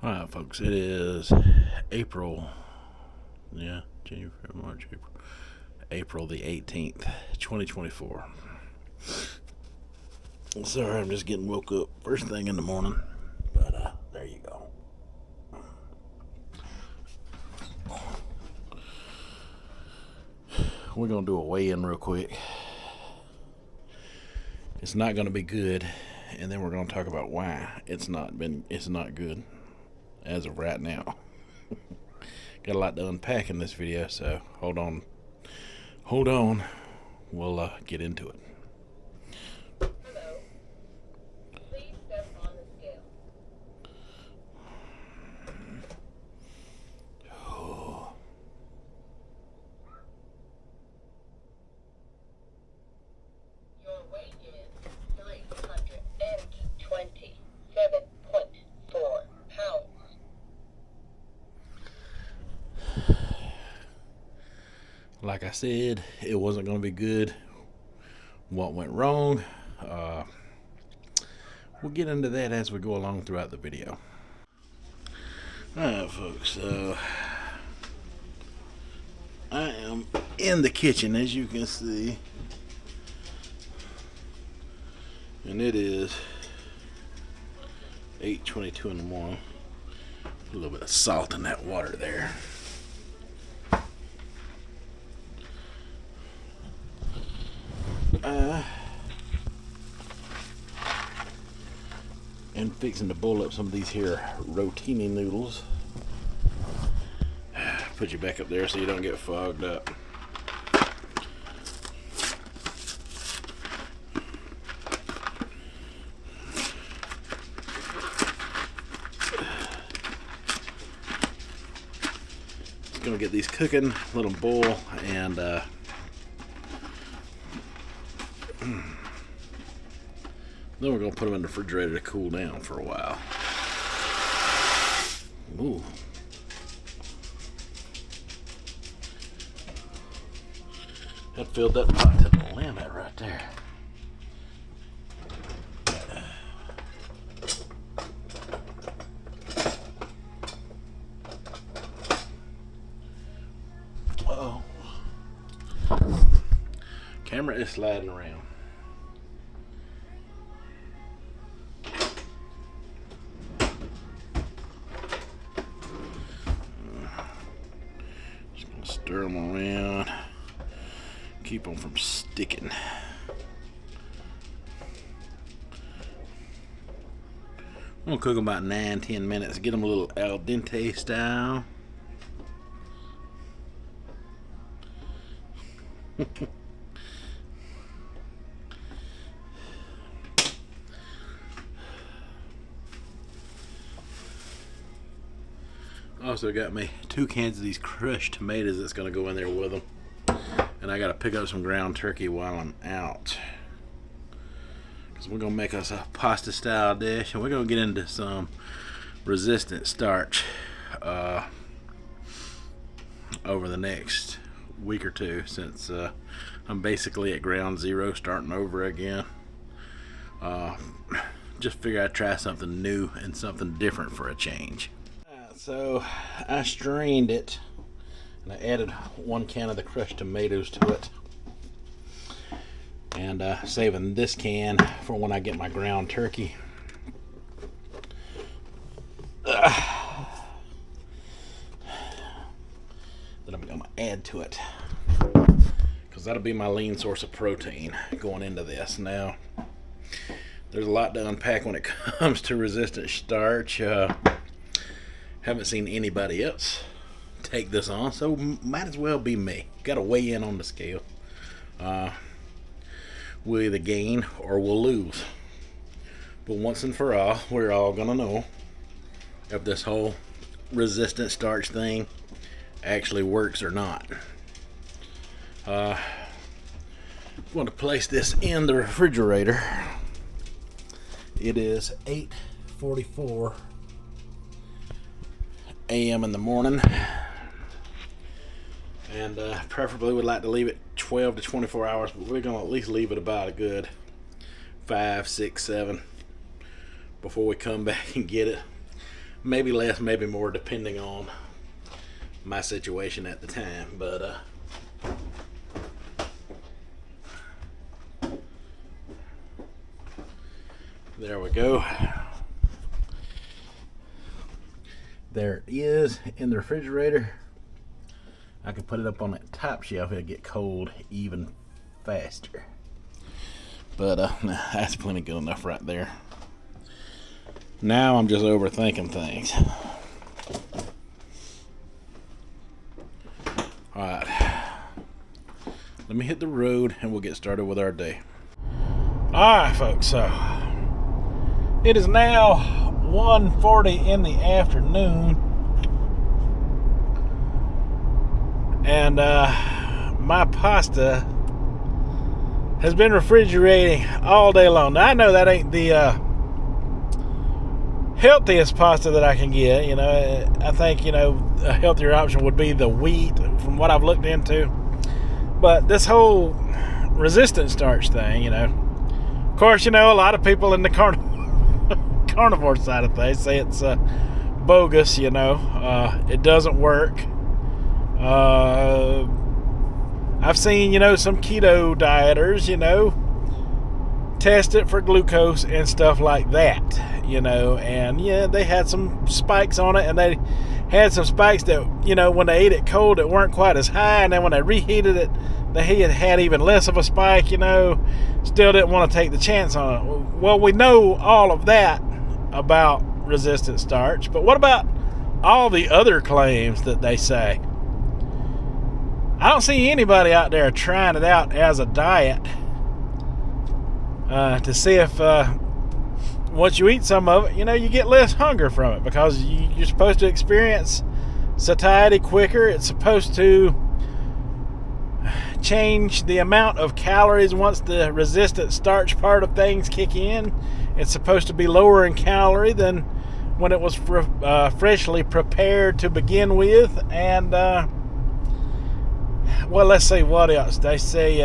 Alright, folks, it is April, January, February, March, April the 18th, 2024. Sorry, I'm just getting woke up first thing in the morning, but there you go. We're going to do a weigh-in real quick. It's not going to be good, and then we're going to talk about why it's not good as of right now. Got a lot to unpack in this video, so hold on. We'll get into it. Hello. Please step on the scale. Your weight is 327.4 pounds. Like I said, it wasn't going to be good. What went wrong? We'll get into that as we go along throughout the video. Alright, folks. I am in the kitchen, as you can see. And it is 8:22 in the morning. A little bit of salt in that water there. And fixing to boil up some of these here rotini noodles. Put you back up there so you don't get fogged up. Just gonna get these cooking, let them boil, and then we're going to put them in the refrigerator to cool down for a while. Ooh. That filled that pot to the limit right there. Uh-oh. Camera is sliding around. Stir them around, keep them from sticking. I'm gonna cook them about 9-10 minutes, get them a little al dente style. Also got me 2 cans of these crushed tomatoes that's going to go in there with them. And I got to pick up some ground turkey while I'm out. Because we're going to make us a pasta style dish. And we're going to get into some resistant starch over the next week or two. Since I'm basically at ground zero, starting over again. Just figure I'd try something new and something different for a change. So I strained it and I added 1 can of the crushed tomatoes to it, and saving this can for when I get my ground turkey. That I'm going to add to it, because that'll be my lean source of protein going into this. Now there's a lot to unpack when it comes to resistant starch. Haven't seen anybody else take this on, so might as well be me. Gotta weigh in on the scale. We'll either gain or we'll lose. But once and for all, we're all gonna know if this whole resistant starch thing actually works or not. I'm going to place this in the refrigerator. It is 8:44 a.m. in the morning, and preferably would like to leave it 12 to 24 hours, but we're gonna at least leave it about a good 5, 6, 7 before we come back and get it. Maybe less, maybe more, depending on my situation at the time. But there we go. There it is in the refrigerator. I can put it up on that top shelf. It'll get cold even faster. But that's plenty good enough right there. Now I'm just overthinking things. Alright. Let me hit the road and we'll get started with our day. Alright, folks, so it is now 1:40 in the afternoon. And my pasta has been refrigerating all day long. Now, I know that ain't the healthiest pasta that I can get. You know, I think, you know, a healthier option would be the wheat from what I've looked into. But this whole resistant starch thing, you know, of course, you know, a lot of people in the carnivore side of things say it's bogus, you know. It doesn't work. I've seen, you know, some keto dieters, you know, test it for glucose and stuff like that, you know, and yeah, they had some spikes on it, and they had some spikes that, you know, when they ate it cold, it weren't quite as high, and then when they reheated it, they had even less of a spike, you know. Still didn't want to take the chance on it. Well, we know all of that about resistant starch, but what about all the other claims that they say? I don't see anybody out there trying it out as a diet to see if once you eat some of it, you know, you get less hunger from it, because you're supposed to experience satiety quicker. It's supposed to change the amount of calories once the resistant starch part of things kick in. It's supposed to be lower in calorie than when it was freshly prepared to begin with. And well, let's see what else. They say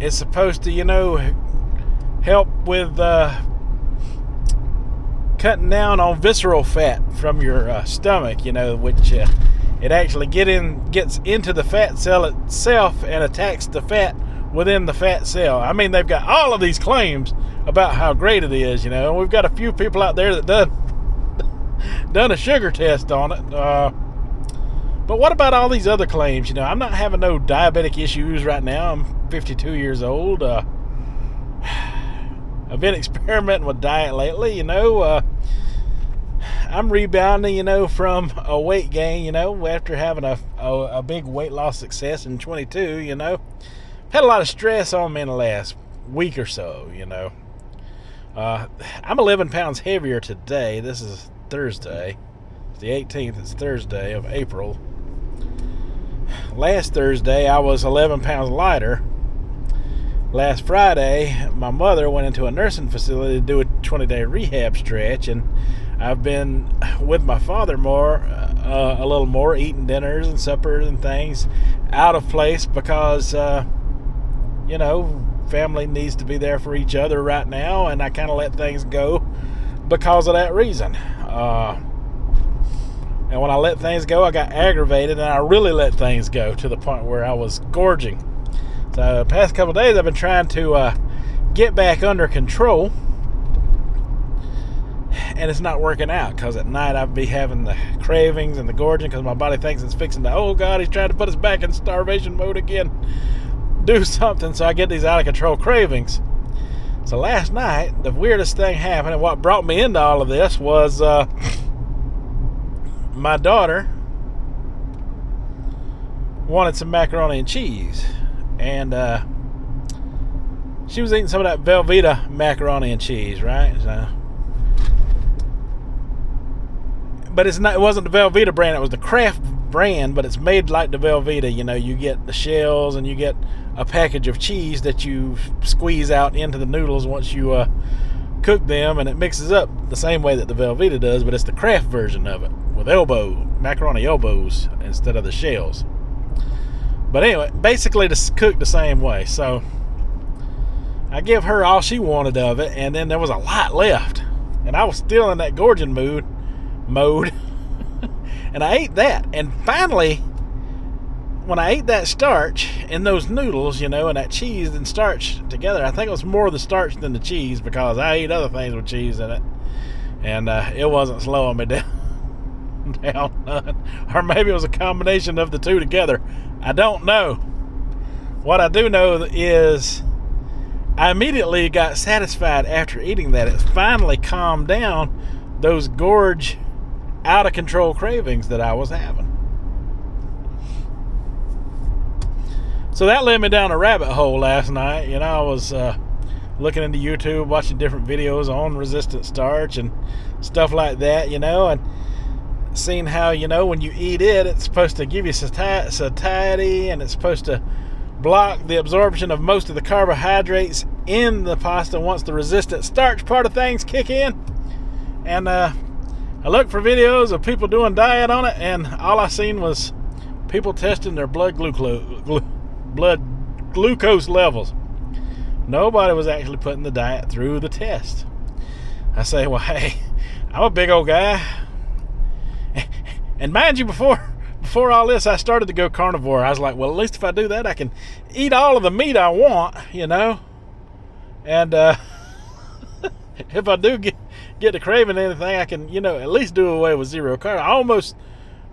it's supposed to, you know, help with cutting down on visceral fat from your stomach, you know, which it actually gets into the fat cell itself and attacks the fat within the fat cell. I mean, they've got all of these claims about how great it is, you know. We've got a few people out there that done a sugar test on it. But what about all these other claims? You know, I'm not having no diabetic issues right now. I'm 52 years old. I've been experimenting with diet lately, you know. I'm rebounding, you know, from a weight gain, you know, after having a big weight loss success in 22, you know. Had a lot of stress on me in the last week or so, you know. I'm 11 pounds heavier today. This is Thursday. It's the 18th. It's Thursday of April. Last Thursday, I was 11 pounds lighter. Last Friday, my mother went into a nursing facility to do a 20-day rehab stretch, and I've been with my father a little more, eating dinners and suppers and things out of place, because, you know, family needs to be there for each other right now, and I kind of let things go because of that reason. And when I let things go, I got aggravated, and I really let things go to the point where I was gorging. So the past couple of days, I've been trying to get back under control, and it's not working out, because at night I'd be having the cravings and the gorging, because my body thinks it's fixing to, oh God, he's trying to put us back in starvation mode again. Do something. So I get these out of control cravings. So last night, the weirdest thing happened, and what brought me into all of this was my daughter wanted some macaroni and cheese, and she was eating some of that Velveeta macaroni and cheese, right? So, but it wasn't the Velveeta brand, it was the Kraft brand, but it's made like the Velveeta. You know, you get the shells and you get a package of cheese that you squeeze out into the noodles once you cook them, and it mixes up the same way that the Velveeta does, but it's the Kraft version of it with macaroni elbows instead of the shells. But anyway, basically it's cooked the same way. So I give her all she wanted of it, and then there was a lot left. and I was still in that gorging mode. And I ate that, and finally, when I ate that starch in those noodles, and that cheese and starch together, I think it was more the starch than the cheese, because I ate other things with cheese in it, and it wasn't slowing me down. Or maybe it was a combination of the two together. I don't know. What I do know is I immediately got satisfied after eating that. It finally calmed down those gorge, out of control cravings that I was having. So that led me down a rabbit hole last night. I was looking into YouTube, watching different videos on resistant starch and stuff like that, and seeing how, when you eat it, it's supposed to give you satiety, and it's supposed to block the absorption of most of the carbohydrates in the pasta once the resistant starch part of things kick in. And I looked for videos of people doing diet on it, and all I seen was people testing their blood glucose levels. Nobody was actually putting the diet through the test. I say, well, hey, I'm a big old guy. And mind you, before all this, I started to go carnivore. I was like, well, at least if I do that, I can eat all of the meat I want, And if I do get to craving anything, I can, at least do away with zero carb. I almost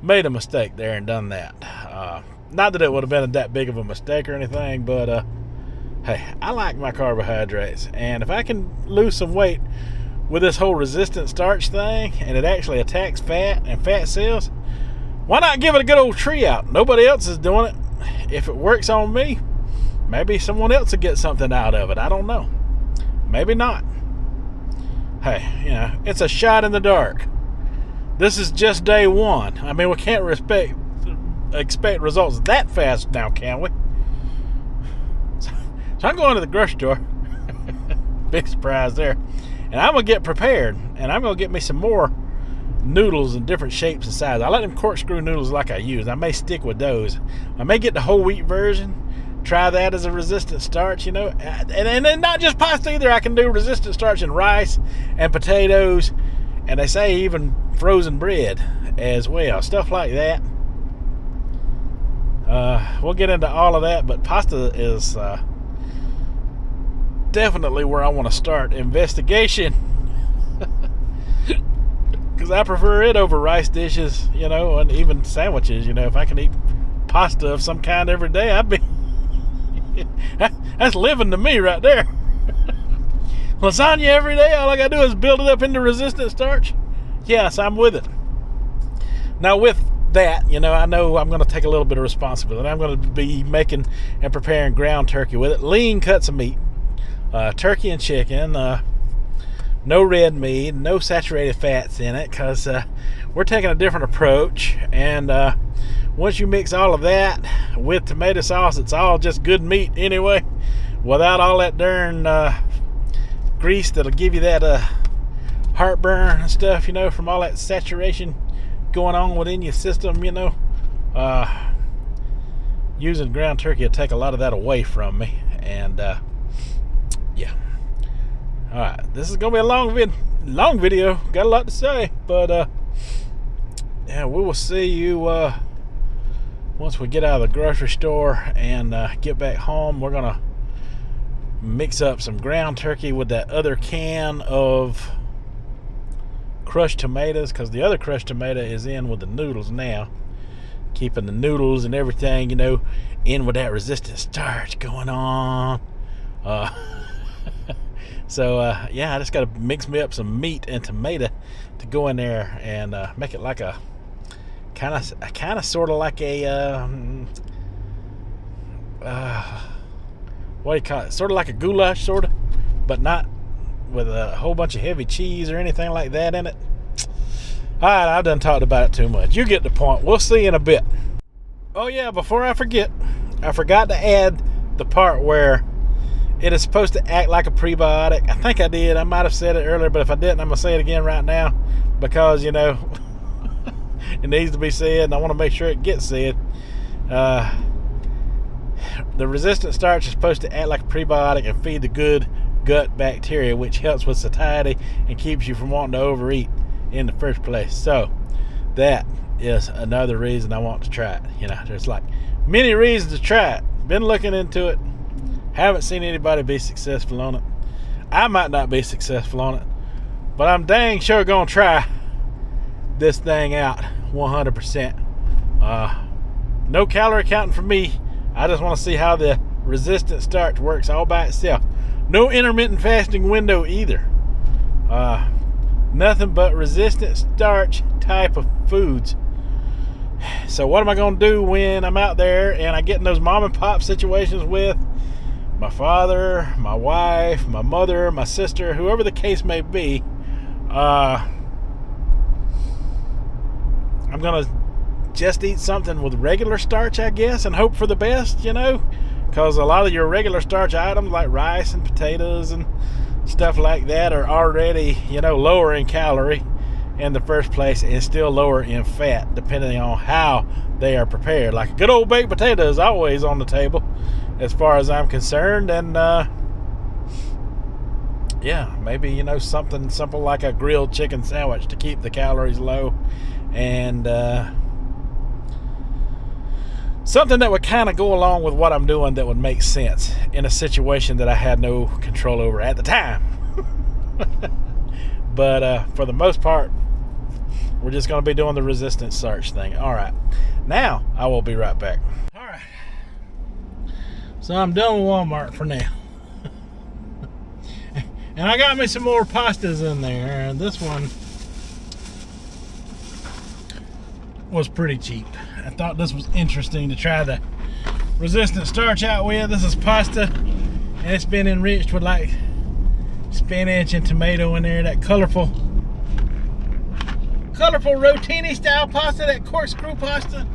made a mistake there and done that. Not that it would have been that big of a mistake or anything, but hey, I like my carbohydrates. And if I can lose some weight with this whole resistant starch thing, and it actually attacks fat and fat cells, why not give it a good old tree out? Nobody else is doing it. If it works on me, maybe someone else will get something out of it. I don't know. Maybe not. Hey, it's a shot in the dark. This is just day one. I mean, we can't expect results that fast now, can we? So I'm going to the grocery store. Big surprise there. And I'm going to get prepared. And I'm going to get me some more noodles in different shapes and sizes. I like them corkscrew noodles like I use. I may stick with those. I may get the whole wheat version. Try that as a resistant starch, And then not just pasta either. I can do resistant starch in rice and potatoes. And they say even frozen bread as well. Stuff like that. We'll get into all of that. But pasta is definitely where I want to start investigation. Because I prefer it over rice dishes, and even sandwiches. If I can eat pasta of some kind every day, I'd be... That's living to me right there. Lasagna every day, all I gotta do is build it up into resistant starch. Yes, I'm with it. Now with that, I know I'm going to take a little bit of responsibility. I'm going to be making and preparing ground turkey with it. Lean cuts of meat. Turkey and chicken. No red meat. No saturated fats in it, because we're taking a different approach. And once you mix all of that with tomato sauce, it's all just good meat anyway, without all that darn grease that'll give you that heartburn and stuff, from all that saturation going on within your system, using ground turkey will take a lot of that away from me. And yeah. Alright, this is gonna be a long video. Got a lot to say, but yeah, we will see you once we get out of the grocery store and get back home. We're gonna mix up some ground turkey with that other can of crushed tomatoes, because the other crushed tomato is in with the noodles now, keeping the noodles and everything, in with that resistant starch going on. So yeah, I just gotta mix me up some meat and tomato to go in there and make it like a kind of sort of like a what do you call it? Sort of like a goulash, sort of, but not with a whole bunch of heavy cheese or anything like that in it. Alright, I've done talked about it too much. You get the point. We'll see you in a bit. Oh yeah, before I forget, I forgot to add the part where it is supposed to act like a prebiotic. I think I did. I might have said it earlier, but if I didn't, I'm going to say it again right now, because, it needs to be said, and I want to make sure it gets said. The resistant starch is supposed to act like a prebiotic and feed the good gut bacteria, which helps with satiety and keeps you from wanting to overeat in the first place. So that is another reason I want to try it. You know, there's like many reasons to try it. Been looking into it. Haven't seen anybody be successful on it. I might not be successful on it, but I'm dang sure gonna try this thing out 100%. No calorie counting for me. I just want to see how the resistant starch works all by itself. No intermittent fasting window either. Nothing but resistant starch type of foods. So what am I going to do when I'm out there and I get in those mom and pop situations with my father, my wife, my mother, my sister, whoever the case may be? I'm going to just eat something with regular starch, I guess, and hope for the best, you know, because a lot of your regular starch items like rice and potatoes and stuff like that are already, you know, lower in calorie in the first place and still lower in fat, depending on how they are prepared. Like a good old baked potato is always on the table as far as I'm concerned. And yeah, maybe, you know, something simple like a grilled chicken sandwich to keep the calories low, and something that would kind of go along with what I'm doing that would make sense in a situation that I had no control over at the time. But for the most part, we're just going to be doing the resistant starch thing. All right. Now, I will be right back. All right. So I'm done with Walmart for now. And I got me some more pastas in there. And this one was pretty cheap. I thought this was interesting to try the resistant starch out with. This is pasta, and it's been enriched with like spinach and tomato in there. That colorful rotini style pasta, that corkscrew pasta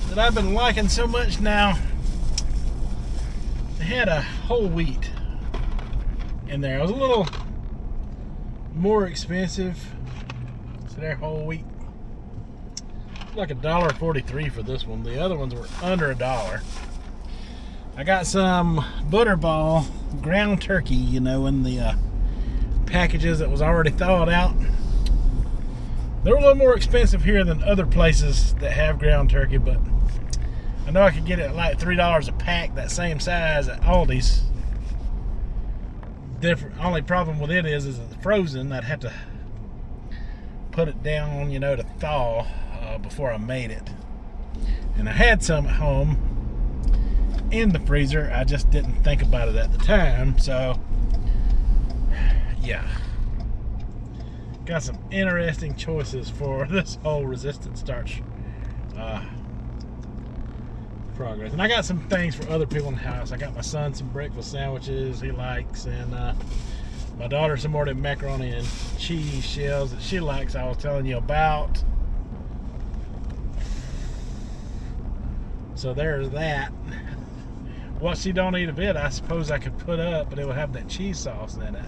that I've been liking so much now. They had a whole wheat in there. It was a little more expensive. So they're whole wheat. Like $1.43 for this one. The other ones were under $1. I got some Butterball ground turkey, you know, in the packages that was already thawed out. They're a little more expensive here than other places that have ground turkey, but I know I could get it at like $3 a pack, that same size at Aldi's. Only problem with it is it's frozen. I'd have to put it down, you know, to thaw before I made it. And I had some at home in the freezer. I just didn't think about it at the time. So yeah, got some interesting choices for this whole resistant starch progress. And I got some things for other people in the house. I got my son some breakfast sandwiches he likes, and my daughter some more of the macaroni and cheese shells that she likes, I was telling you about. So there's that. What she don't eat of it, I suppose I could put up, but it will have that cheese sauce in it.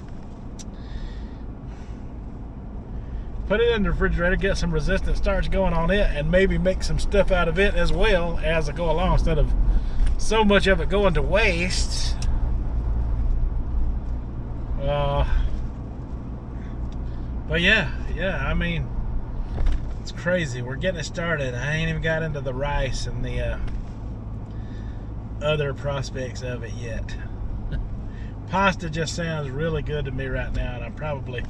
Put it in the refrigerator, get some resistant starch going on it, and maybe make some stuff out of it as well as I go along, instead of so much of it going to waste. But yeah, I mean, it's crazy. We're getting it started. I ain't even got into the rice and the other prospects of it yet. Pasta just sounds really good to me right now, and I'm probably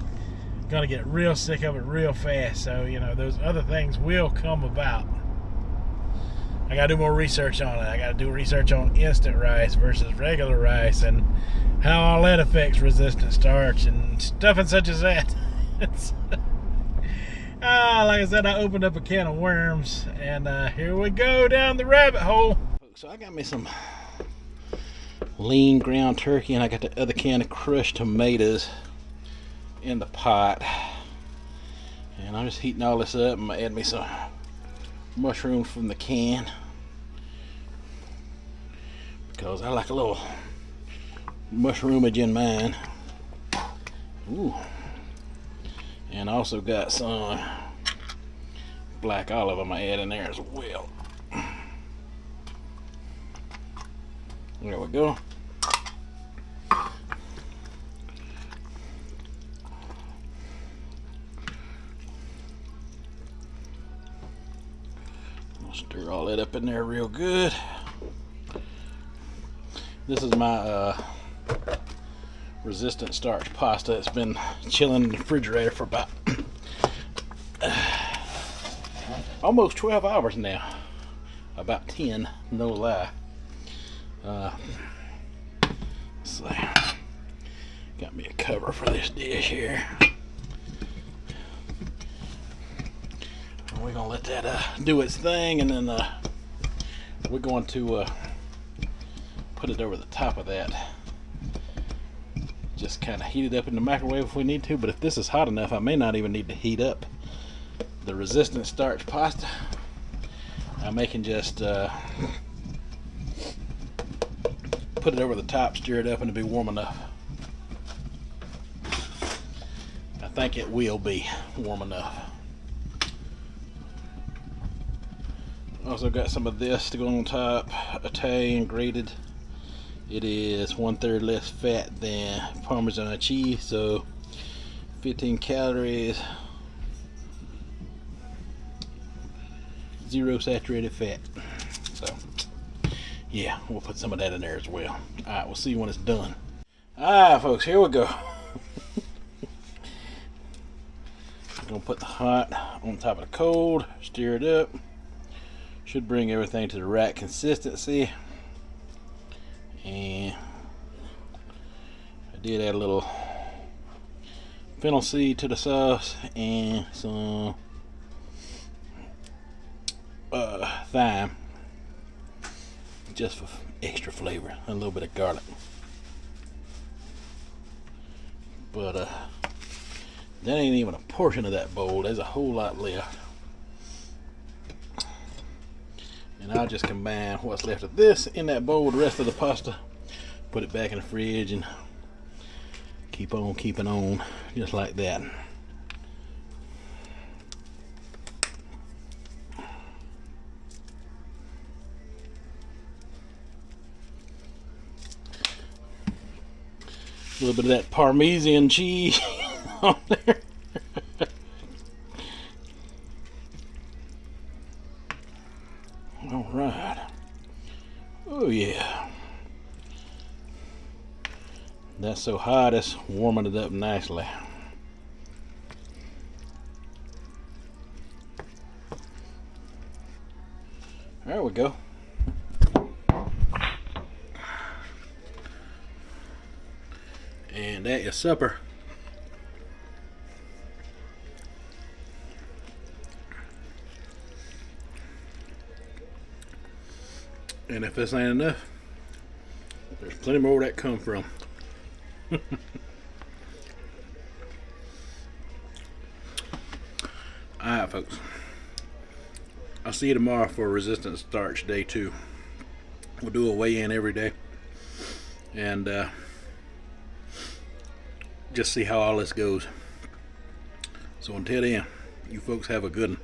gonna get real sick of it real fast. So, you know, those other things will come about. I gotta do more research on it. I gotta do research on instant rice versus regular rice and how all that affects resistant starch and stuff and such as that. Like I said, I opened up a can of worms, and here we go down the rabbit hole. So I got me some lean ground turkey, and I got the other can of crushed tomatoes in the pot, and I'm just heating all this up. I'm gonna add me some mushrooms from the can because I like a little mushroomage in mine. Ooh. And I also got some black olive I'm gonna add in there as well. There we go. Stir all that up in there real good. This is my resistant starch pasta. It's been chilling in the refrigerator for about almost 12 hours now. About 10, no lie. So, got me a cover for this dish here. We're gonna let that do its thing, and then we're going to put it over the top of that. Just kind of heat it up in the microwave if we need to, but if this is hot enough, I may not even need to heat up the resistant starch pasta. I may can just put it over the top, stir it up, and it'll be warm enough. I think it will be warm enough. Also got some of this to go on top, Italian grated. It is 1/3 less fat than Parmesan cheese, so 15 calories, 0 saturated fat. So yeah, we'll put some of that in there as well. Alright, we'll see when it's done. Alright folks, here we go. I'm gonna put the hot on top of the cold, stir it up. Should bring everything to the right consistency. And I did add a little fennel seed to the sauce and some thyme, just for extra flavor, and a little bit of garlic. But that ain't even a portion of that bowl. There's a whole lot left. And I'll just combine what's left of this in that bowl with the rest of the pasta, put it back in the fridge, and keep on keeping on, just like that. A little bit of that Parmesan cheese on there. All right. Oh yeah. That's so hot, it's warming it up nicely. There we go. And that is supper. And if this ain't enough, there's plenty more where that come from. Alright folks, I'll see you tomorrow for resistant starch day 2. We'll do a weigh-in every day and just see how all this goes. So until then, you folks have a good one.